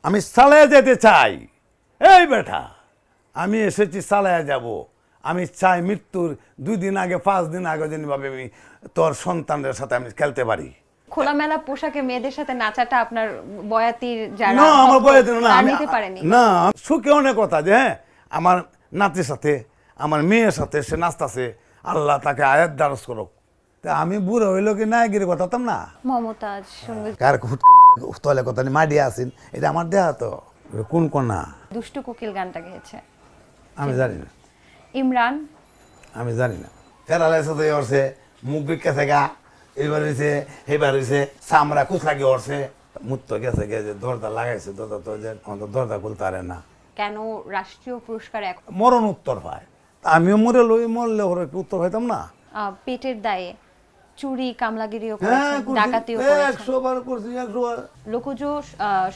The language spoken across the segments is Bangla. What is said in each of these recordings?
আমি চালায়া যেতে চাই। এই বেটা, আমি এসেছি চালায়া যাব। আমি চাই মৃত্যুর 2 দিন আগে 5 দিন আগে যেভাবে আমি তোর সন্তানদের সাথে আমি খেলতে পারি। খোলামেলা পোশাকে মেয়েদের সাথে নাচাটা আপনার বয়াতির যারা না, আমার বয়স না, তারা আমি নিতে পারেনি। না, সুখে অনেক কথা যে হ্যাঁ আমার নাতির সাথে আমার মেয়ের সাথে সে নাচতেছে, আল্লাহ তাকে আয়াত দ্বারস করুক। তা আমি বুড়ো হইলো কি না গিয়ে কথাতাম না, মমতাজ সঙ্গে কার তলে কথা মাডিয়া আসিন, এটা আমার দেহা তো। কোন কন্যা দুষ্টু কোকিল গানটা গেয়েছে আমি জানি না, ইমরান। আমি জানি না। ফেরালের সাথে অরছে, মুখ বিকে থেকে এইবার হয়েছে, এইবার হয়েছে, চামড়া কুচলাকে অরছে, মুখ তো গেছে গেছে, দরজা লাগাইছে, দরজা তো যে দরজা খুলতে পারে না। কেন রাষ্ট্রীয় পুরস্কার মরণ উত্তর পায়, আমিও মরে লই, মরলে ওর একটু উত্তর পাইতাম না। পেটের দায়ে চুরি কামলাগিরিও হ্যাঁ, করেছেন, ডাকাতিও করেছেন। 100 বার করছি, 100 বার। লোকজ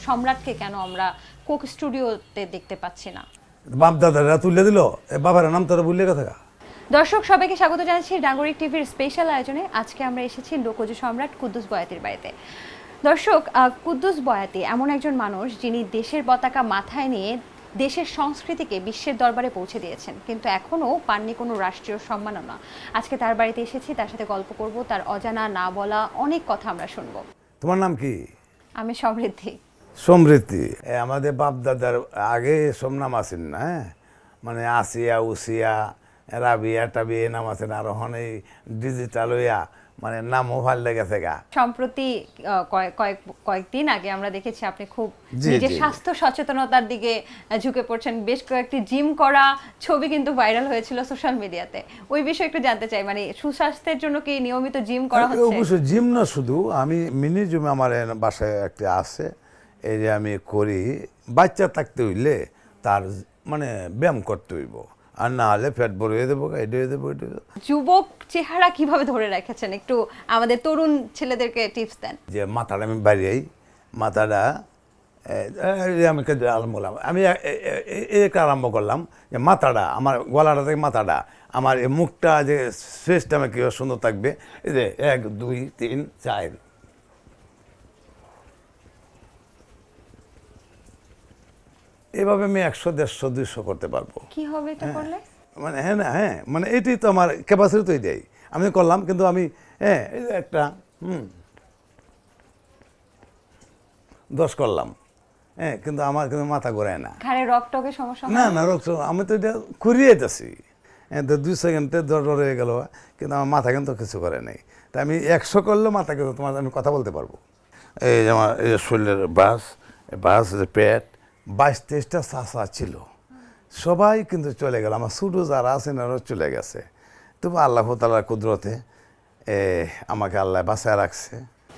সম্রাটকে কেন আমরা কোক স্টুডিওতে দেখতে পাচ্ছি না? বাপ দাদারা তুলে দিল, বাবার নাম তোরা ভুলে গেছে। দর্শক সবাইকে স্বাগত জানাচ্ছি নাগরিক টিভির স্পেশাল আয়োজনে। আজকে আমরা এসেছি লোকজ সম্রাট কুদ্দুস বয়াতির বাড়িতে। দর্শক, কুদ্দুস বয়াতি এমন একজন মানুষ যিনি দেশের পতাকা মাথায় নিয়ে দেশের সংস্কৃতিকে বিশ্বের দরবারে পৌঁছে দিয়েছেন, কিন্তু এখনও পাননি কোনো রাষ্ট্রীয় সম্মাননা। আজকে তার বাড়িতে এসেছি, তার সাথে গল্প করব, তার অজানা না বলা অনেক কথা আমরা শুনবো। তোমার নাম কি? আমি সমৃদ্ধি। সমৃদ্ধি। আমাদের বাপ দাদার আগে সব নাম আছেন না, হ্যাঁ, মানে আসিয়া উসিয়া রাবিয়া টাবিয়া নাম আছেন, আর ওখানে ডিজিটাল হইয়া মানে নামও ভাল লেগেছে গা। সম্প্রতি কয়েকদিন আগে আমরা দেখেছি আপনি খুব জি, নিজের জি। স্বাস্থ্য সচেতনতার দিকে ঝুঁকে পড়ছেন। বেশ কয়েকটি জিম করা ছবি কিন্তু ভাইরাল হয়েছিল সোশ্যাল মিডিয়াতে। ওই বিষয়ে একটু জানতে চাই, মানে সুস্বাস্থ্যের জন্য কি নিয়মিত জিম করা হচ্ছে? অবশ্যই জিম না, শুধু আমি মিনি জিম আমার বাসায় একটা আছে, এই যে আমি করি। বাচ্চা থাকতে হইলে তার মানে ব্যায়াম করতে হইব, আর না হলে ফ্যাট ভরিয়ে দেবো, এটা হয়ে দেবো, এটা হয়ে দেবো। যুবক চেহারা কিভাবে ধরে রেখেছেন, একটু আমাদের তরুণ ছেলেদেরকে টিপস দেন। যে মাথাটা আমি বাড়িয়েই, মাথাটা আমি আরম্ভ করলাম, আমি একটা আরম্ভ করলাম যে মাথাটা আমার গলাটা থেকে মাথাটা আমার এই মুখটা যে ফেসটা আমার কীভাবে সুন্দর থাকবে। এই যে 1 2 3 4, এভাবে আমি 100 150 200 করতে পারবো। কি হবে এটা করলে? মানে হ্যাঁ না, হ্যাঁ, মানে এটাই তো আমার ক্যাপাসিটি, তো এটাই আমি করলাম। কিন্তু আমি হ্যাঁ এই যে একটা 10 করলাম, হ্যাঁ, কিন্তু আমার কিন্তু মাথা ঘোরায় না। ঘাড়ে রকটকে সমস্যা হয়? না না, রোগ আমি তো এটা করিয়ে যাচ্ছি, হ্যাঁ, তো 2 সেকেন্ডে জ্বর হয়ে গেল, কিন্তু আমার মাথা কিন্তু কিছু করে নেই। তাই আমি 100 করলেও মাথা কিন্তু তোমার আমি কথা বলতে পারবো। এই যে আমার এই যে শরীরের বাস যে পেট 22-23টা চাষা ছিল, সবাই কিন্তু চলে গেল, আমার ছোটো যারা আছেন ওরা চলে গেছে। তবু আল্লাহ তাআলার কুদরতে আমাকে আল্লাহ বাঁচায় রাখছে।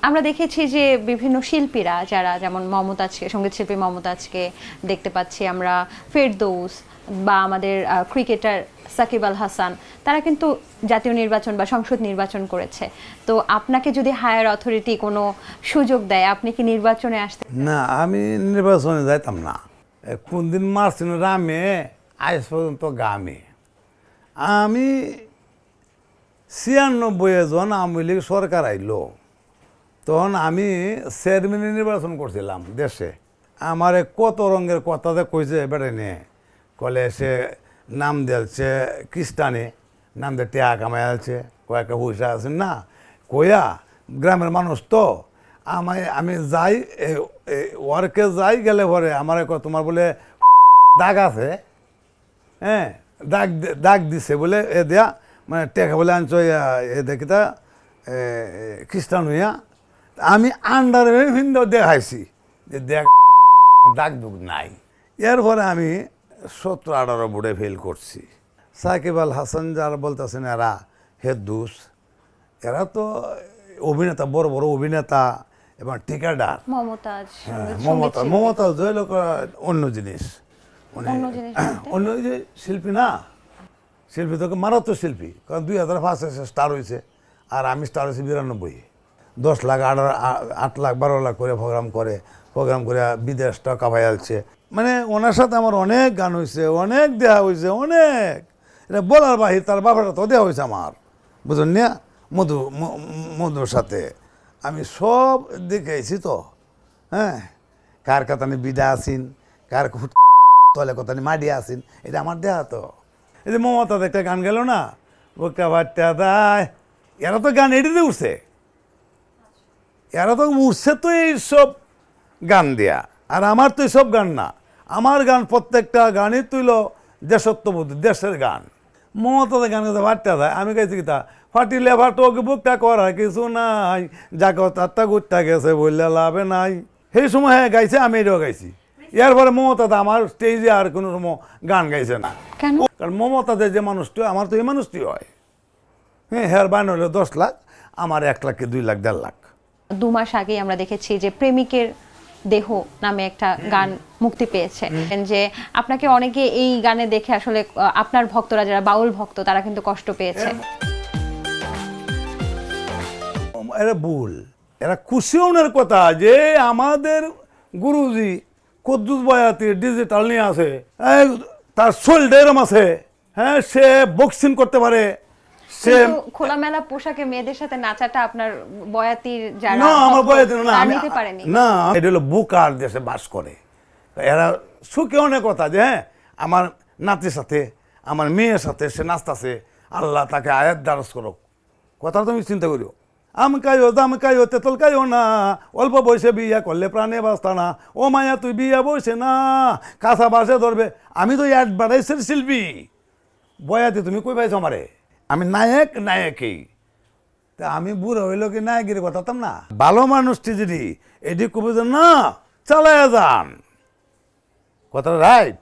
আমরা দেখেছি যে বিভিন্ন শিল্পীরা যারা, যেমন মমতাজকে, সঙ্গীত শিল্পী মমতাজকে দেখতে পাচ্ছি আমরা, ফেরদৌস বা আমাদের ক্রিকেটার সাকিব আল হাসান, তারা কিন্তু জাতীয় নির্বাচন বা সংসদ নির্বাচন করেছে। তো আপনাকে যদি হায়ার অথরিটি কোনো সুযোগ দেয়, আপনি কি নির্বাচনে আসতে? না, আমি নির্বাচনে যাইতাম না। কোন দিন মারছিল রামে, আজ পর্যন্ত গামে। আমি 96 জন আওয়ামী লীগ সরকার আইলো, তখন আমি চেয়ারম্যান নির্বাচন করছিলাম দেশে। আমারে কত রঙের কথাতে কইছে বেড়ে নিয়ে, কলে সে নাম দিয়েছে খ্রিস্টানে, নাম দিয়ে টেয়া কামাই আছে, কয়েকটা পয়সা আছে না, কইয়া গ্রামের মানুষ তো আমি যাই ওয়ার্কে যাই, গেলে পরে আমার তোমার বলে দাগ আছে, হ্যাঁ, দাগ দিছে বলে এ দেয়া, মানে টেকা বলে আনছো এ দেখিতা খ্রিস্টান হইয়া। আমি আন্ডার ভিন্ডো দেখাইছি যে দেখ দাগ দুগ নাই। এরপরে আমি 17-18 বোর্ডে ফেল করছি। সাকিব আল হাসান যারা বলতেছেন এরা হেদুস, এরা তো অভিনেতা, বড় বড় অভিনেতা এবং ঠিকাদার। মমতাজ, মমতা জয় লোক অন্য জিনিস, মানে অন্য জিনিস বলতে? অন্য যে শিল্পী না, শিল্পী তোকে মারাত্মক শিল্পী, কারণ 2005 স্টার হয়েছে, আর আমি স্টার হয়েছি 92। 10 লাখ 8 লাখ 12 লাখ করে প্রোগ্রাম করে বিদেশ টাকা পাইয়ালছে। মানে ওনার সাথে আমার অনেক গান হয়েছে, অনেক দেহা হয়েছে, অনেক, এটা বলার বাহির। তার বাবাটা তো দেওয়া হয়েছে আমার, বুঝলেন না, মধুর সাথে আমি সব দেখেছি তো, হ্যাঁ। কার কথানি বিডা আসিন, কার তলে কথানি মাডি আসিন, এটা আমার দেহা তো। এই যে মমতা একটা গান গেল না, বোকা বাট্টা দায়, এরা তো গান এটিতে উঠছে, এরা তো উঠছে তো এইসব গান দেয়া। আর আমার তো এইসব গান না, আমার গান প্রত্যেকটা গানই তুইল দেশত্ববোধ, দেশের গান। মমতাদের গান গাইতে বাট্টা দেয়, আমি গাইছি কি তা ফাটিলে ফাটক বুকটা করা কিছু নাই, যাকে তারটা গুটটা গেছে বললে লাভে নাই। সেই সময় হ্যাঁ গাইছে, আমি এটাও গাইছি। এরপরে মমতাদা আমার স্টেজে আর কোনো গান গাইছে না। কেন? কারণ মমতাদের যে মানুষটি আমার তো এই মানুষটি হয়। হ্যাঁ, হেয়ার বাইন হলো 10 লাখ, আমার 1 লাখ কি 2 লাখ 1.5 লাখ। 2 মাস আগেই আমরা দেখেছি যে প্রেমিকের দেহ নামে একটা গান মুক্তি পেয়েছে, যে আপনাকে অনেকে এই গানে দেখে আসলে আপনার ভক্তরা যারা বাউল ভক্ত তারা কিন্তু কষ্ট পেয়েছে। এরা ভুল, এরা খুশি ওনার কথা যে আমাদের গুরুজি কুদ্দুস বয়াতি ডিজিটাল নিয়ে আছে, তার শরীরটা এরম আছে, হ্যাঁ সে বক্সিং করতে পারে, সে কিন্তু খোলামেলা পোশাকে মেয়েদের সাথে নাচাটা আপনার বয়াতির যারা না আমার বয়াতি না, তারা আমি নিতে পারেনি। না, এটা হলো বুকার দেশে বাস করে। এরা সুখে অনেক কথা যে হ্যাঁ আমার নাতির সাথে আমার মেয়ের সাথে সে নাচতেছে, আল্লাহ তাকে আয়াত দ্বারস করো, কথা তুমি চিন্তা করিও। আমি কাইও দাম কাইও তেতল কাইও না, অল্প বয়সে বিয়া করলে প্রাণে বাঁচতা না, ও মায়া তুই বিয়া বসে না, কাঁচা বাসে ধরবে। আমি তো অ্যাডভার্টাইজের শিল্পী, বয়াতে তুমি কই পাইছো আমারে? আমি নায়কই। তা আমি বুড়ো হইলো কি নায়কের কথাতাম না। ভালো মানুষটি যদি এটি কবে যে না চালায়া যান, কথাটা রাইট,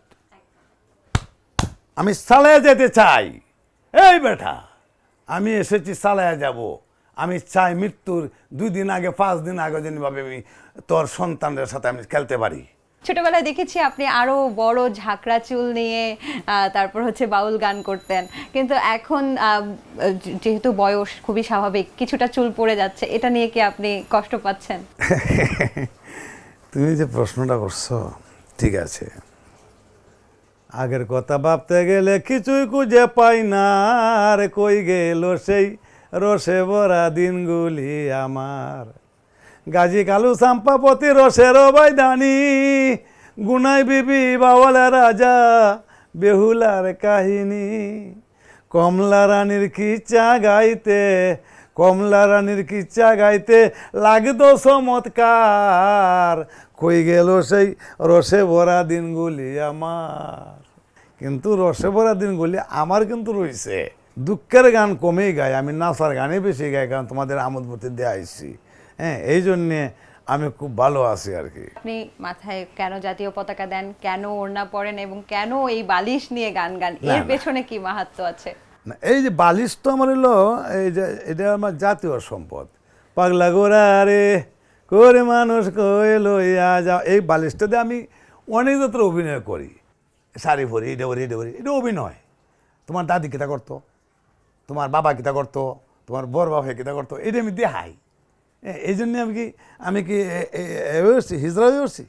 আমি চালায়া যেতে চাই। এই বেটা আমি এসেছি চালায়া যাব, আমি চাই মৃত্যুর 2 দিন আগে 5 দিন আগে যেভাবে আমি তোর সন্তানদের সাথে আমি খেলতে পারি। ছোটবেলায় দেখেছি আপনি আরো বড় ঝাঁকড়া চুল নিয়ে তারপর হচ্ছে বাউল গান করতেন, কিন্তু এখন যেহেতু বয়স খুবই স্বাভাবিক, কিছুটা চুল পড়ে যাচ্ছে, এটা নিয়ে কি আপনি কষ্ট পাচ্ছেন? তুমি যে প্রশ্নটা করছো ঠিক আছে, আগের কথা ভাবতে গেলে কিছুই খুঁজে পাই না, আর কই গেল সেই রসে ভরা দিনগুলি আমার। গাজী কালু চাম্পাপতি রসের বাইদানি, গুনাই বিবি বাওয়ালা রাজা বেহুলার কাহিনী। কমলা রানীর কিচ্ছা গাইতে, কমলা রানীর কিচ্ছা গাইতে লাগতো চমৎকার, কই গেল সেই রসে ভরা দিনগুলি আমার। কিন্তু রসে ভরা দিনগুলি আমার কিন্তু রয়েছে। দুঃখের গান কমেই গাই, আমি নাচার গানই বেশি গাই, কারণ তোমাদের আমোদবতী দিয়ে আইসি। হ্যাঁ, এই জন্যে আমি খুব ভালো আছি আর কি। আপনি মাথায় কেন জাতীয় পতাকা দেন, কেন ওড়না পরেন এবং কেন এই বালিশ নিয়ে গান গান, এর পেছনে কি মাহাত্ম্য আছে? না, এই যে বালিশ তো আমার হলো এই যে এটা আমার জাতীয় সম্পদ। পাগলা গোরা রে করে মানুষ কই লইয়া যাও, এই বালিশটাতে আমি অনেক যাত্রা অভিনয় করি, শাড়ি পরি, এটা করি, এটা করি, এটা অভিনয়। তোমার দাদি কিতা করতো, তোমার বাবা কিতা করতো, তোমার বড় বাবা কিতা করতো, এটা আমি দেখাই। এই জন্যে আমি কি উঠছি, হিজড়া হয়ে উঠছি।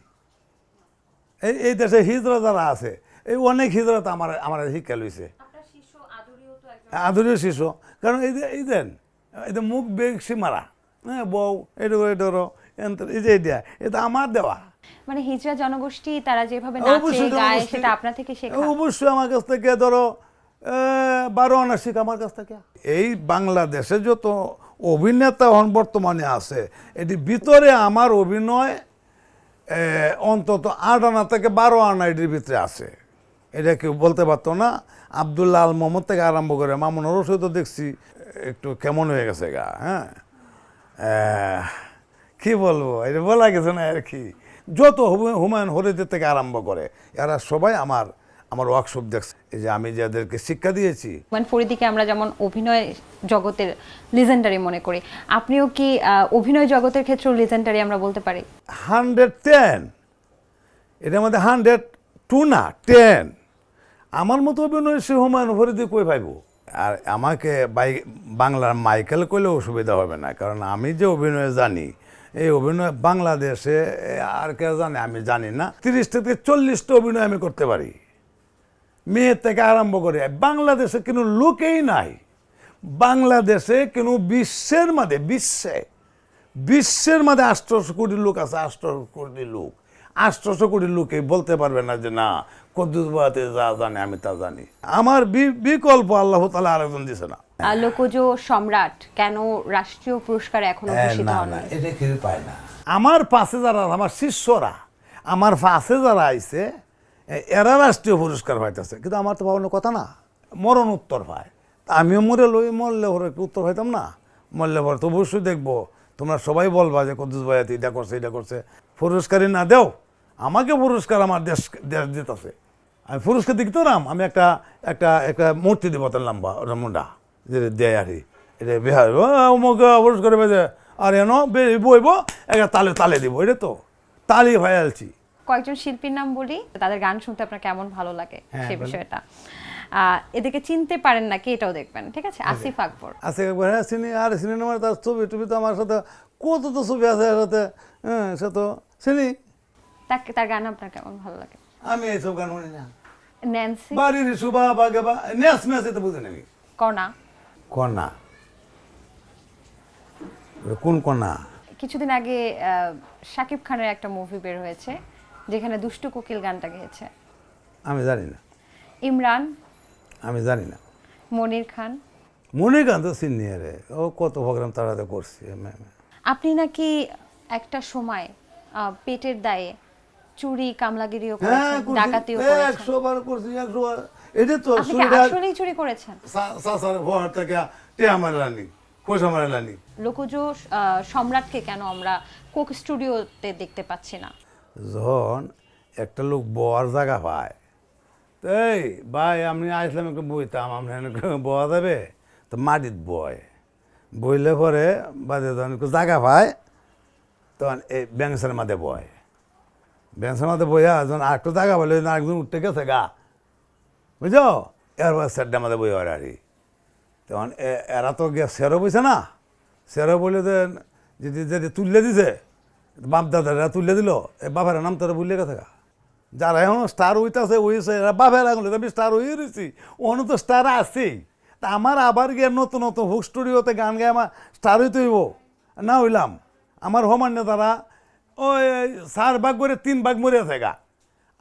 এই দেশে হিজড়া যারা আছে, এই অনেক হিজড়া তো আমার শিক্ষা লইছে, আদরীয় শিশু। কারণ এই যে মুখ বেশি মারা, হ্যাঁ বউ এটারও এই যে এটা এটা আমার দেওয়া। মানে হিজড়া জনগোষ্ঠী তারা যেভাবে নাচে গায় সেটা আপনার থেকে শেখা? অবশ্যই আমার কাছ থেকে ধরো 12 আনা শিখ আমার কাছ থেকে। এই বাংলাদেশে যত অভিনেতা হন বর্তমানে আছে, এটি ভিতরে আমার অভিনয় অন্তত 8 আনা থেকে 12 আনা এটির ভিতরে আছে। এটা কেউ বলতে পারতো না। আব্দুল্লাহ আল মোহাম্মদ থেকে আরম্ভ করে মামুন রশিদ তো দেখছি একটু কেমন হয়ে গেছে গা। হ্যাঁ, কি বলবো, এটা বলা গেছে না আর কি। যত হুমায়ুন হরিদের থেকে আরম্ভ করে এরা সবাই আমার ওয়ার্কশপ দেখছে। এই যে আমি যাদেরকে শিক্ষা দিয়েছি, হুমায়ুন ফরিদীকে আমরা যেমন অভিনয় জগতের লিজেন্ডারি মনে করি, আপনিও কি অভিনয় জগতের ক্ষেত্রেও লিজেন্ডারি আমরা বলতে পারি? 110, এটার মধ্যে 102 না 10। আমার মতো অভিনয় সে হুমায়ুন ফরিদি কই পাইব? আর আমাকে বাংলার মাইকেল কইলেও অসুবিধা হবে না, কারণ আমি যে অভিনয় জানি, এই অভিনয় বাংলাদেশে আর কেউ জানে আমি জানি না। 30 থেকে 40টা অভিনয় আমি করতে পারি, মেয়ের থেকে আরম্ভ করে। বাংলাদেশে কোনো লোকেই নাই, বাংলাদেশে কোনো বিশ্বের মাঝে 800 কোটি লোক আছে, 800 কোটি লোক। 800 কোটি লোকে বলতে পারবে না যে না কুদ্দুস বয়াতি যা জানে আমি তা জানি। আমার বিকল্প আল্লাহ তাআলা আরেকজন দিছে না। লোকজ সম্রাট কেন রাষ্ট্রীয় পুরস্কার এখনো ভূষিত না হন? না এটা কেউ পায় না। আমার পাশে যারা আমার শিষ্যরা আমার পাশে যারা আইছে এরা রাষ্ট্রীয় পুরস্কার পাইতেছে, কিন্তু আমার তো পাওয়ানোর কথা না, মরণ উত্তর পায়। তা আমিও মরে লই, মরলে ভরে একটু উত্তর পাইতাম না? মরলে ভরে তো অবশ্যই দেখবো, তোমরা সবাই বলবা যে কুদ্দুস বয়াতি এটা করছে এটা করছে। পুরস্কারই না দেও, আমাকে পুরস্কার আমার দেশ দেশ দিতেছে, আমি পুরস্কার দিতে নাম আমি একটা একটা একটা মূর্তি দিব তার লম্বা ওটা মুন্ডা যে দেয় আর কি, এটা বিহার আমাকে পুরস্কার পেয়েছে আর এনো বইব একটা তালে তালে দিব, এটা তো তালি হয়ে আলছি। কয়েকজন শিল্পীর নাম বলি, তাদের গান শুনতে আপনার কেমন ভালো লাগে হ্যাঁ, সেই বলেন। বিষয়টা। এদেরকে চিনতে পারেন নাকি এটাও দেখবেন, ঠিক আছে? আসিফ আকবর। আছে একবার, হ্যাঁ চিনি, আর চিনি না মানে তার ছবি টবি তো আমার সাথে কত তো ছবি আছে এর সাথে, হ্যাঁ সে তো চিনি। তার গান আপনার কেমন ভালো লাগে? আমি এইসব গান শুনি না। ন্যান্সি, বাড়ির শুভা বাগে বা নেস মেস তো বুঝি নাকি কণা। কন্যা, কোন কন্যা? কিছুদিন আগে শাকিব খানের একটা মুভি বের হয়েছে যেখানে দুষ্টু কোকিল গানটা গেয়েছে। আমি জানি না, ইমরান, আমি জানি না। মনির খান। মনে গান তো চিনি রে, ও কত প্রোগ্রাম তারাতে করছি। আপনি নাকি একটা সময় পেটের দায়ে চুরি কামলাগিরিও হ্যাঁ করেছেন, ডাকাতিও করেছেন। 100 বার করছি, 100 বার। এটা তো আপনি কি আসলেই চুরি করেছেন? সাসার ঘর থেকে টেয়া মারলানি, পয়সা মারলানি। লোকজ সম্রাটকে কেন আমরা কোক স্টুডিওতে দেখতে পাচ্ছি না? যখন একটা লোক বয়ার জায়গা পায়, তো এই ভাই আমি আসলাম একটু বইতাম, আমরা এনেকে বয়া যাবে, তো মাটিত বয়, বইলে পরে বাদে যখন একটু জায়গা পায় তখন এই ব্যাংসের মাঝে বয়, ব্যাংসের মাঝে বইয়া যখন আর একটু জায়গা বলে আরেকজন উঠতে গেছে গা, বুঝছো, এরপর সেটটার মাঝে বই আর কি। তখন এরা তো সেরও বইছে না, সেরও বলে যে যদি যদি তুললে দিছে বাপ দাদারা তুলে দিল, বাপের নাম তোরা ভুলে গেছে গা। যারা এখন স্টার হইতেছে হইছে এরা বাপের আঙুলে আমি স্টার হয়ে রয়েছি, ওখানে তো স্টার আছেই। তা আমার আবার গিয়ে নতুন নতুন হুক স্টুডিওতে গান গায়ে আমার স্টার হইতে হইব না, হইলাম আমার হোমান্য তারা ওই 4 ভাগ করে 3 ভাগ মরে আছে গা,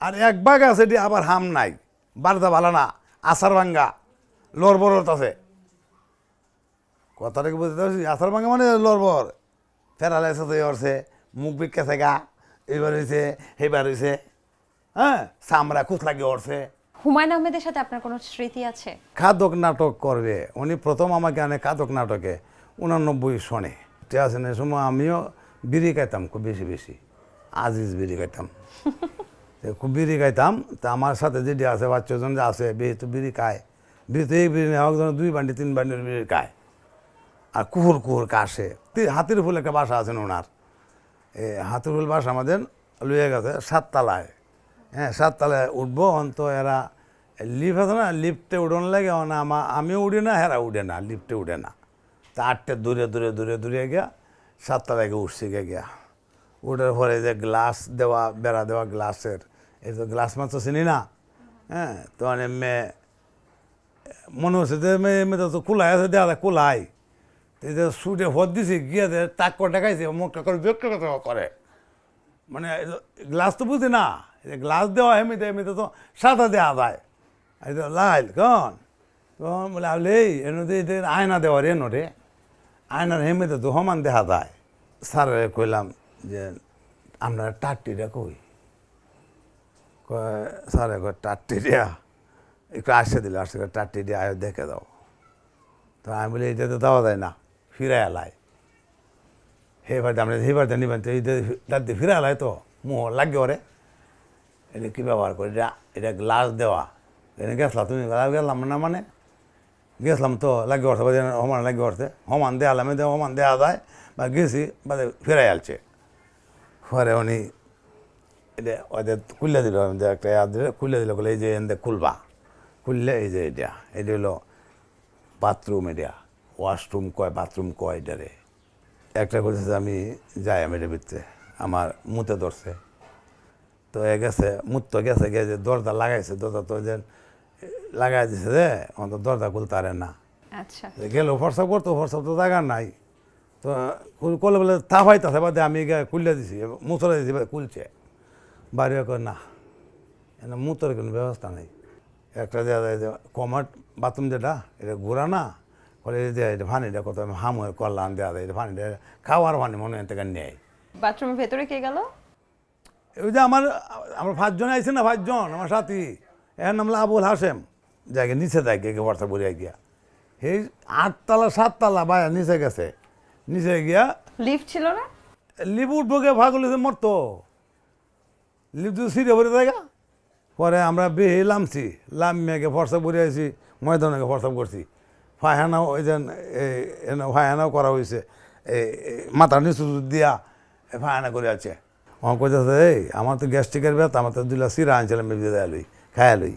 আর 1 ভাগ আছে এটি আবার হাম নাই, বারদা ভালো না, আসার ভাঙ্গা লড়বরত আছে। কথাটা কি বুঝতে পারছি? আসার ভাঙ্গা মানে লড়বর ফেরালাইছে হচ্ছে, মুখ বিকেছে গা, এইবার হয়েছে সেইবার হয়েছে, হ্যাঁ চামড়া খুঁত লাগিয়ে উঠছে। হুমায়ুন আহমেদের সাথে আপনার কোনো স্মৃতি আছে? খাদক নাটক করবে উনি, প্রথম আমাকে আনে খাদক নাটকে 89 সনে। ঠিক আছে না, সময় আমিও বিড়ি খাইতাম খুব বেশি বেশি, আজিজ বিড়ি খাইতাম, খুব বিড়ি খাইতাম। তা আমার সাথে যেটি আছে বাচ্চাজন যে আছে বিড়ি তো বিড়ি খায়, বিড়ি তো এই বিড়ি নেওয়া 2 বান্ডি 3 বান্ডির বিড়ি খায়, আর কুহুর কুহুর কাশে। হাতির ফুল একটা বাসা আছেন ওনার, এই হাতির ফুল বাসা আমাদের লুয়ে গেছে 7 তলায়, হ্যাঁ 7 তলায় উঠবো অন্ত, এরা লিফট আছে না, লিফটে উঠন লাগে না, আমিও উঠি না, হেরা উঠে না, লিফটে উঠে না। তা 8টে দূরে দূরে দূরে দূরে গিয়া 7 তলায় গিয়ে উঠছি গিয়া, উঠার পরে যে গ্লাস দেওয়া বেড়া দেওয়া গ্লাসের, এই তো গ্লাস মাত্র চিনি না, হ্যাঁ তো মেয়ে মনে হচ্ছে যে মেয়ে তো কুলাই আছে, দেওয়া কুলাই, এই যে সুটে ভোট দিছি গিয়ে টাক করে দেখাইছে, মুখটা করে ব্যক্তিগত করে, মানে গ্লাস তো বুঝি না, গ্লাস দেওয়া এমনিতে এমনিতে তো সাদা দেওয়া যায়, এই তো লাইল কন তখন বলে আলে এনে আয়না দেওয়ার এনো রে, আয়নার এমনিতে তো সমান দেখা যায়। স্যারে কইলাম যে আমরা টাট্টিটা কই, স্যারে কয় টাট্টি দিয়া একটু আসে দিল, আসে টাট্টি দিয়ে আয় দেখে দাও। তো আমি বলি এটা তো দেওয়া যায় না, ফিরে এলাই হে বাড়িতে আমরা সেই বাড়িতে নিবেন, তো এই দাদি ফিরে এলাই তো মুহ লাগে ওরে, এটা কী ব্যবহার করে, এটা গ্লাস দেওয়া, এনে গেছলাম তুমি গেলাম না, মানে গেছলাম তো লাগে উঠছে, সমান লাগে উঠছে, সমান দেওয়ালাম সমান দেওয়া যায় বা গেছি বাদে ফিরে আলছে। পরে উনি এটা ওদের খুলে দিল, একটা খুলে দিল, বলে এই যে এনে খুলবা, খুললে এই যে এটা হলো বাথরুম, এটা ওয়াশরুম কয় বাথরুম কয় এটারে। একটা করতেছে আমি যাই, আমি এটার ভিতরে আমার মুতে ধরছে, তো এ গেছে মুত তো গেছে গেছে দরজা লাগাইছে, দরজা তো যে লাগাই দিছে যে অন্তত দরজা খুলতে পারে না। আচ্ছা, গেল ফর্সা করতো, ফর্সা তো জায়গা নাই, তো কলে বলে তাফাইতেছে বাদে আমি খুললে দিছি, মুছলে দিছি, খুলছে, বাড়ি করে না এনে মুতোর কোনো ব্যবস্থা নেই। একটা দেওয়া যায় যে কমাট বাথরুম যেটা এটা ঘোরা না করে দেয় এটা পানিটা কত হামুয়ের করলাম দেওয়া যায় এটা পানিটা খাওয়ার পানি মনে হয় থেকে নেয়। বাথরুমের ভেতরে কে গেল? ওই যে আমার 5 জন আইছে না, 5 জন আমার সাথী, এর নাম হলো আবুল হাসেম, জায়গায় নিচে যায় গিয়ে বর্ষা বলিয়া গিয়া এই 8 তলা 7 তলা বা নিচে গেছে, নিচে গিয়া লিফট ছিল না? লিপ উঠবো গে ভাগল মরতো, লিপ তো সিঁড়ে ভরে জায়গা। পরে আমরা বেহে লামছি, লামিয়াকে ফর্সাপ করে আইছি, ময়দানকে ফর্সাপ করছি, ফায়হানাও ওই যে ফায়হানাও করা হয়েছে, এই মাথার নিচু দিয়া ফায়হানা করে আছে। আমার কইতেছে এই আমার তো গ্যাস্ট্রিকের ব্যথা, আমার তো 2 লাখ সিরা আনছিলাম দেয়া লই খায়া লই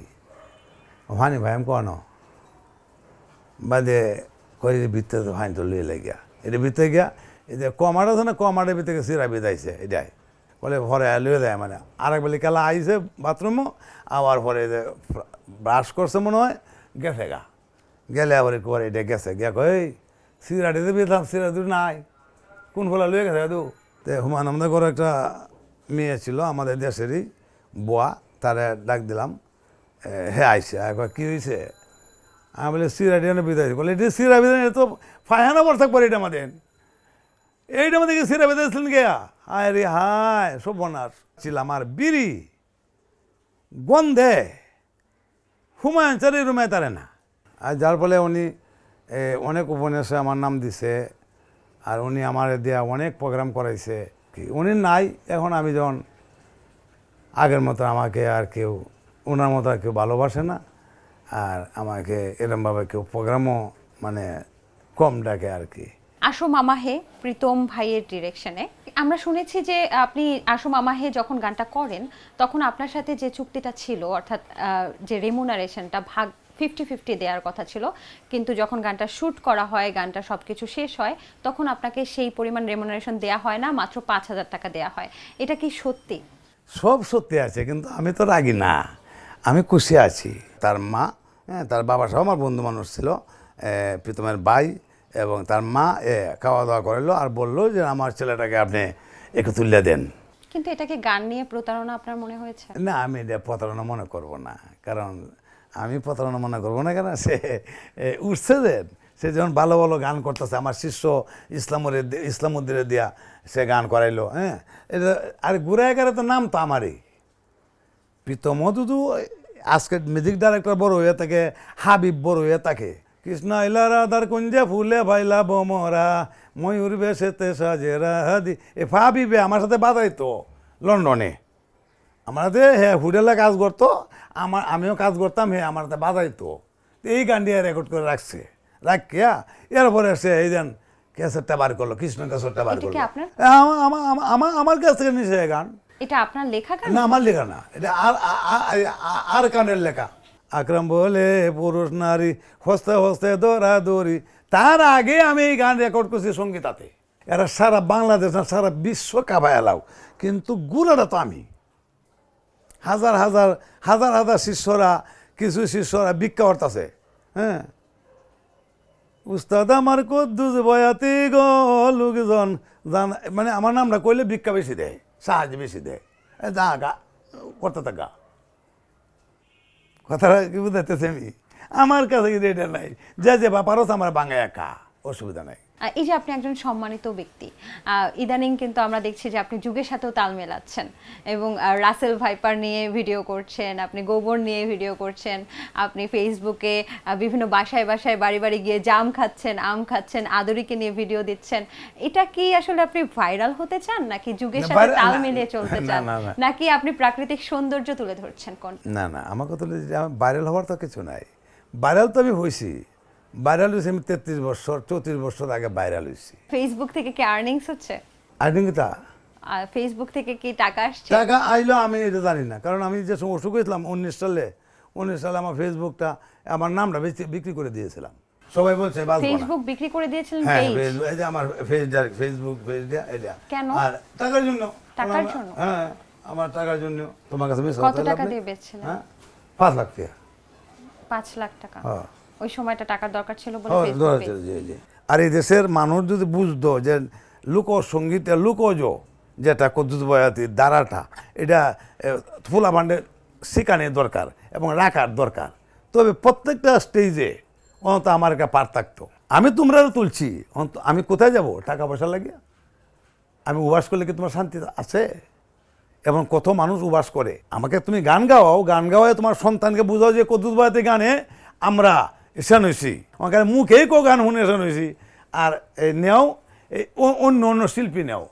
ফানি ভাই আমি কনো বাদে কই ভিতরে তো ফাইন তো লইয়ে লাগিয়া এটা ভিতরে গিয়া এই যে কমাট আছে না, কমাটের ভিতরে সিরা বিদাইছে এটাই বলে পরে লুয়ে দেয়। মানে আরেক বেলি খেলা আইছে বাথরুমও, আবার পরে যে ব্রাশ করছে মনে হয় গেছে গা, গেলে আবার পরে এটা গেছে গিয়া কই সিরাটি দেবি, সিরা দুটো নাই কোন ফলা লুয়ে গেছে দু। তো হুমায়ুন আমাদের ঘরে একটা মেয়ে ছিল আমাদের দেশেরই বুয়া, তারে ডাক দিলাম, হে আইসে একবার কী হয়েছে, আমি বলে সিরাটি বিদায় বলে এটা সিরা বিদায় তো ফায়হানা বর থাকবার এটা আমাদের, এইটা আমাদের সিরা বেঁধেছিলেন গিয়া হায় রে হায় সব বনাস ছিলাম। আর বিড়ি গন্ধে হুমায়ুন চারি রুমে তারে না। আর যার ফলে উনি অনেক উপন্যাসে আমার নাম দিছে, আর উনি আমার দেয়া অনেক প্রোগ্রাম করাইছে। কি উনি নাই এখন, আমি যখন আগের মতো আমাকে আর কেউ ওনার মতো আর কেউ ভালোবাসে না, আর আমাকে এরমভাবে কেউ প্রোগ্রামও মানে কম ডাকে আর কি। আসো মামা হে প্রীতম ভাইয়ের ডিরেকশনে আমরা শুনেছি যে আপনি আসো মামা হে যখন গানটা করেন তখন আপনার সাথে যে চুক্তিটা ছিল, অর্থাৎ যে রেমুনারেশনটা ভাগ 50-50 দেওয়ার কথা ছিল, কিন্তু যখন গানটা শ্যুট করা হয়, গানটা সব কিছু শেষ হয়, তখন আপনাকে সেই পরিমাণ রেমুনারেশন দেওয়া হয় না, মাত্র 5,000 টাকা দেওয়া হয়। এটা কি সত্যি? সব সত্যি আছে, কিন্তু আমি তো রাগি না, আমি খুশি আছি। তার মা, হ্যাঁ তার বাবা সহ আমার বন্ধু মানুষ ছিল, প্রীতমের ভাই এবং তার মা খাওয়া দাওয়া করালো আর বললো যে আমার ছেলেটাকে আপনি একটু তুলে দেন। কিন্তু এটাকে গান নিয়ে প্রতারণা আপনার মনে হয়েছে? না, আমি এটা প্রতারণা মনে করব না, কারণ আমি প্রতারণা মনে করবো না, কেন সে উঠছে দেন, সে যখন ভালো ভালো গান করতেছে, আমার শিষ্য ইসলামুদ্দিনের দিয়া সে গান করাইলো, হ্যাঁ এটা আর ঘুরায় গেলে তো নাম তো আমারই। প্রীতমও দুদু আজকে মিউজিক ডাইরেক্টর বড় হয়ে থাকে, হাবিব বড় হয়ে থাকে, কৃষ্ণ আইলা রাধার কুঞ্জে ফুলে ভাইলা বোমরা ময়ূর বেশেতে সাজেরা হাদি, এ হাবিবে আমার সাথে বাজাইতো লন্ডনে, আমার হাতে হ্যাঁ হোটেলে কাজ করতো, আমিও কাজ করতাম, হে আমার হাতে বাজাইতো। এই গান দিয়ে রেকর্ড করে রাখছে, রাখিয়া এরপরে সে এই দেন ক্যাসেটটা বার করলো, কৃষ্ণ ক্যাসেটটা বার করলো, আমার কাছ থেকে নিছে গান। এটা আপনার লেখা গান? না, আমার লেখা না, এটা আর কানের লেখা। আকরাম বলে পুরুষ নারী হস্তে হস্তে দৌড়াদৌড়ি, তার আগে আমি এই গান রেকর্ড করছি সঙ্গীতাতে। এরা সারা বাংলাদেশ না সারা বিশ্ব কাবায় এলাও, কিন্তু গুলাটা তো আমি। হাজার হাজার হাজার হাজার শিষ্যরা, কিছু শিষ্যরা ভিক্ষা করতেছে, হ্যাঁ উস্তাদ আমার কুদ্দুস বয়াতি গো লোকজন জান, মানে আমার নামটা কইলে ভিক্ষা বেশি দেয়, সাহায্য বেশি দেয়, যা গা করতে থাকা। কথাটা কি বুঝাইতেছে আমি? আমার কাছে কিন্তু এটা নাই, যে ব্যাপারও আমার বাংলায় একা, অসুবিধা নাই। এই যে আপনি একজন সম্মানিত ব্যক্তি, ইদানিং কিন্তু আমরা দেখছি যে আপনি যুগের সাথেও তাল মেলাচ্ছেন এবং রাসেল ভাইপার নিয়ে ভিডিও করছেন, আপনি গোবর নিয়ে ভিডিও করছেন, আপনি ফেসবুকে বিভিন্ন বাসায় বাসায় বাড়ি বাড়ি গিয়ে জাম খাচ্ছেন, আম খাচ্ছেন, আদরিকে নিয়ে ভিডিও দিচ্ছেন। এটা কি আসলে আপনি ভাইরাল হতে চান, নাকি যুগের সাথে তাল মিলিয়ে চলতে চান, নাকি আপনি প্রাকৃতিক সৌন্দর্য তুলে ধরছেন? কোন? না না, আমার কথা হলো যে ভাইরাল হওয়ার তো কিছু নাই। ভাইরাল তো আমি হয়েছি, ভাইরাল হয়েছি আমি 33 বছর 34 বছর আগে ভাইরাল হয়েছি। ফেসবুক থেকে কি আর্নিংস হচ্ছে? আর্নিংটা ফেসবুক থেকে কি টাকা আসছে? টাকা আইলো আমি এটা জানি না, কারণ আমি যে সময় অসুখ হয়েছিলাম 19 সালে আমার ফেসবুকটা, আমার নামটা বিক্রি করে দিয়েছিলাম। সবাই বলছে ফেসবুক বিক্রি করে দিয়েছিলেন? হ্যাঁ, এই যে আমার ফেসবুক পেজ এটা। কেন? আর টাকার জন্য। টাকার জন্য? হ্যাঁ, আমার টাকার জন্য। তোমার কাছে কত টাকা দিয়ে বেচছিলেন? হ্যাঁ, 5 লাখ টাকা। 5 লাখ টাকা? হ্যাঁ, ওই সময়টা টাকার দরকার ছিল বলে ফেসবুকে। আর এই দেশের মানুষ যদি বুঝতো যে লোকসঙ্গীত লোকজ যেটা কুদ্দুস বয়াতির দ্বারাটা এটা ফুলা ভান্ডে শিখানোর দরকার এবং রাখার দরকার। তবে প্রত্যেকটা স্টেজে অন্তত আমার একটা পার থাকতো। আমি তোমরা তুলছি, আমি কোথায় যাব টাকা পয়সা লাগে? আমি উবাস করলে কি তোমার শান্তি আছে? এবং কত মানুষ উবাস করে। আমাকে তুমি গান গাওয়াও, গান গাওয়ায় তোমার সন্তানকে বুঝাও যে কুদ্দুস বয়াতি গানে আমরা এসান হয়েছি, আমাকে মুখেই কেউ গান শুনে এসান হয়েছি। আর নেও এই অন্য শিল্পী নেও,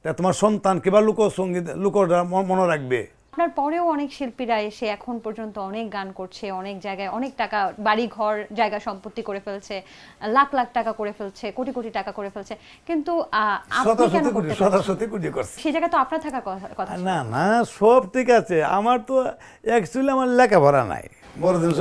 তা তোমার সন্তান কিংবা লোকসঙ্গীত লোকরা মনে রাখবে। আপনার পরেও অনেক শিল্পীরা এসে এখন পর্যন্ত অনেক গান করছে, অনেক জায়গায় অনেক টাকা, বাড়ি ঘর জায়গা সম্পত্তি করে ফেলছে, লাখ লাখ টাকা করে ফেলছে, কোটি কোটি টাকা করে ফেলছে, কিন্তু আপনি কেন করতে পারছেন? সেই জায়গায় তো আপনার থাকার কথা। না না, সব ঠিক আছে, আমার তো অ্যাকচুয়ালি আমার লেখাপড়া নাই।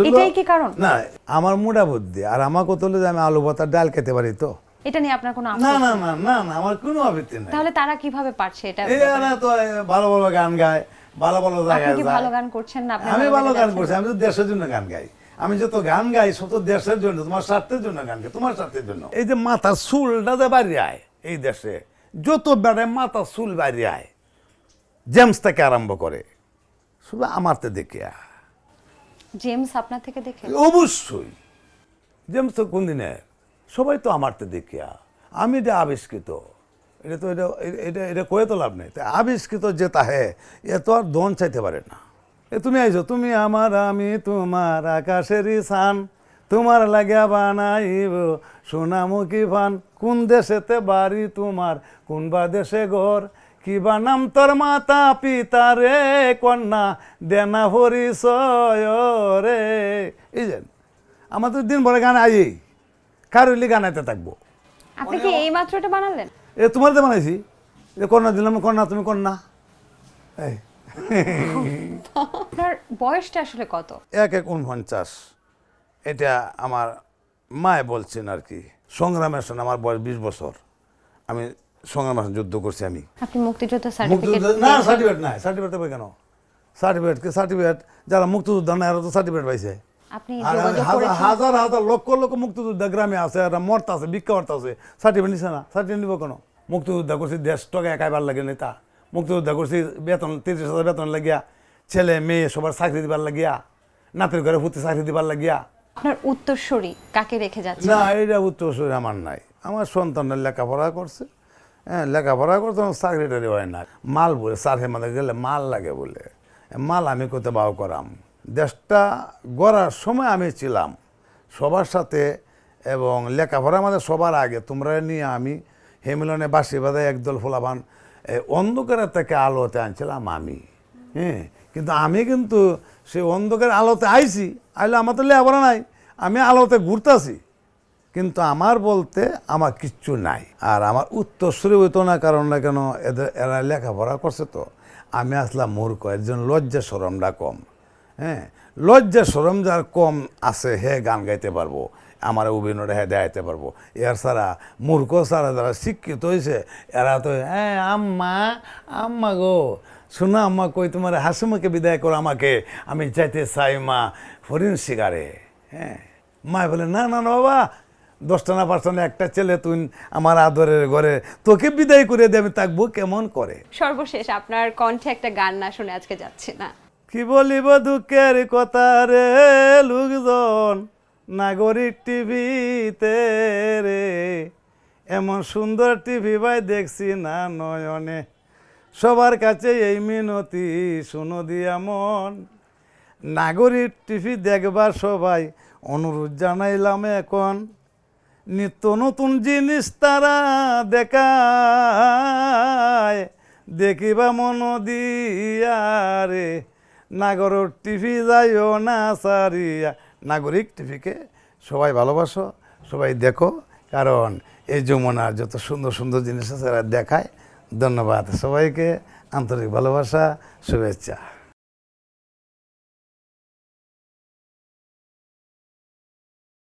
এটাই কি কারণ? না, আমার মোটা বুদ্ধি, আর আমার কত হলো যে আমি আলু ভাতার ডাল খেতে পারি। তো এটা নিয়ে আপনার কোনো না না না না না, আমার কোনো আপত্তি নাই। তাহলে তারা কিভাবে পারছে এটা? এরা তো ভালো ভালো গান গায়, ভালো ভালো জায়গায় আপনি কি যায়। ভালো গান করছেন না? আমি ভালো গান করছি, আমি তো দেশের জন্য গান গাই। আমি যত গান গাই সব তো দেশের জন্য, তোমার স্বার্থের জন্য গান গাই, তোমার স্বার্থের জন্য। এই যে মাথার চুলটা যে বাইরে আয়, এই দেশে যত বেড়ে মাথার চুল বাইরে আয়, জেমস থেকে আরম্ভ করে, শুধু আমারতে দেখিয়া। জেমস আপনার থেকে দেখে? অবশ্যই। জেমস তো কোন দিনের, সবাই তো আমারতে দেখিয়া। আমি এটা আবিষ্কৃত, এটা তো এটা কয়ে তো লাভ নেই। তাই আবিষ্কৃত যে তাহে এ তো আর দন চাইতে পারে না। তুমি আইছো, তুমি আমার, আমি তোমার, আকাশেরই সান, তোমার লাগিয়া বানাইব সোনামুখী ফান। কোন দেশেতে বাড়ি তোমার, কোন বা দেশে ঘর, কিবা নাম তোর মাতা পিতা রে, কন্যা দেনা পরিচয় রে। এই যে আমার তো দিন ভরে গান আই, কারুলি গানাইতে থাকবো। আপনি কি এই মাত্র এটা বানালেন? এ তোমার তো বানাইছি, এ কন্যা দিলাম, কন্যা তুমি কন্যা। এই আপনার বয়সটা আসলে কত? 49। এটা আমার মায়ে বলছেন আর কি। সংগ্রামের সঙ্গে আমার বয়স 20 বছর। আমি সংগ্রামের সঙ্গে যুদ্ধ করছি। আমি আপনি মুক্তিযোদ্ধা সার্টিফিকেট? না, সার্টিফিকেট নাই। সার্টিফিকেট দেবে কেন? সার্টিফিকেট যারা মুক্তিযোদ্ধা না এরা তো সার্টিফিকেট পাইছে। আপনি আর যোগাযোগ করেছেন? হাজার হাজার লক্ষ লক্ষ মুক্তিযোদ্ধা গ্রামে আছে, এরা মরতা আছে, ভিক্ষা করতে আছে, সার্টিফিকেট নিছে না। সার্টিফিকেট নিব কেন? মুক্তিযোদ্ধা করছি, দেশ টকা একাইবার লাগে নেই তা। মুক্তিযোদ্ধা করছি বেতন 30,000 বেতন লাগিয়া, ছেলে মেয়ে সবার চাকরি দিবার লাগিয়া, নাতির ঘরে ভূতি চাকরি দিবার লাগিয়া। আপনার উত্তরসূরি কাকে রেখে যাচ্ছে? না, এইটা উত্তরসূরি আমার নাই। আমার সন্তানের লেখাপড়া করছে, হ্যাঁ লেখাপড়া করতে, আমার চাকরিটারি হয় না। মাল বলে চারহে মাঝে গেলে মাল লাগে বলে, মাল আমি কোথাও বাও করাম। দেশটা গড়ার সময় আমি ছিলাম সবার সাথে, এবং লেখাপড়া আমাদের সবার আগে। তোমরা নিয়ে আমি হেমিলনে বাঁশি বাজায় একদল ফোলাবান অন্ধকারের থেকে আলোতে আনছিলাম আমি। হ্যাঁ, কিন্তু আমি কিন্তু সেই অন্ধকারের আলোতে আইছি, আইলে আমার তো লেখাপড়া নাই, আমি আলোতে ঘুরতেছি, কিন্তু আমার বলতে আমার কিচ্ছু নাই। আর আমার উত্তরসূরি হইতো না, কারণ না কেন এরা লেখাপড়া করছে, তো আমি আসলাম মূর্খ। এর জন্য লজ্জা শরমটা কম। হ্যাঁ, লজ্জা শরম যার কম আছে হে গান গাইতে পারবো, আমার অভিনয়টা হ্যাঁ দেখাইতে পারবো। এর ছাড়া মূর্খ ছাড়া যারা শিক্ষিত হয়েছে এরা তো হ্যাঁ আম্মা আম্মা গো শোনো আম্মা কই তোমার হাসিমাকে বিদায় করো আমাকে, আমি চাইতে চাই মা ফরিন শিকারে। হ্যাঁ, মা বলে না না না বাবা, 10টা না 5টা না একটা ছেলে, তুই আমার আদরের ঘরে, তোকে বিদায় করে দিয়ে আমি থাকবো কেমন করে। সর্বশেষ আপনার কণ্ঠে একটা গান না শুনে আজকে যাচ্ছে না। কি বলিব দুঃখের কথা রে লোকজন, নাগরিক টিভিতে রে, এমন সুন্দর টিভি ভাই দেখছি না নয়নে, সবার কাছে এই মিনতি শুনো দিয়া মন, নাগরিক টিভি দেখবার সবাই অনুরোধ জানাইলাম এখন, নিত্য নতুন জিনিস তারা দেখায়, দেখিবা মন দিয়া রে, নাগরিক টিভি যাইও না সারিয়া। নাগরিক টিভিকে সবাই ভালোবাসো, সবাই দেখো, কারণ এই যমুনার যত সুন্দর সুন্দর জিনিস আছে এরা দেখায়। ধন্যবাদ সবাইকে, আন্তরিক ভালোবাসা, শুভেচ্ছা।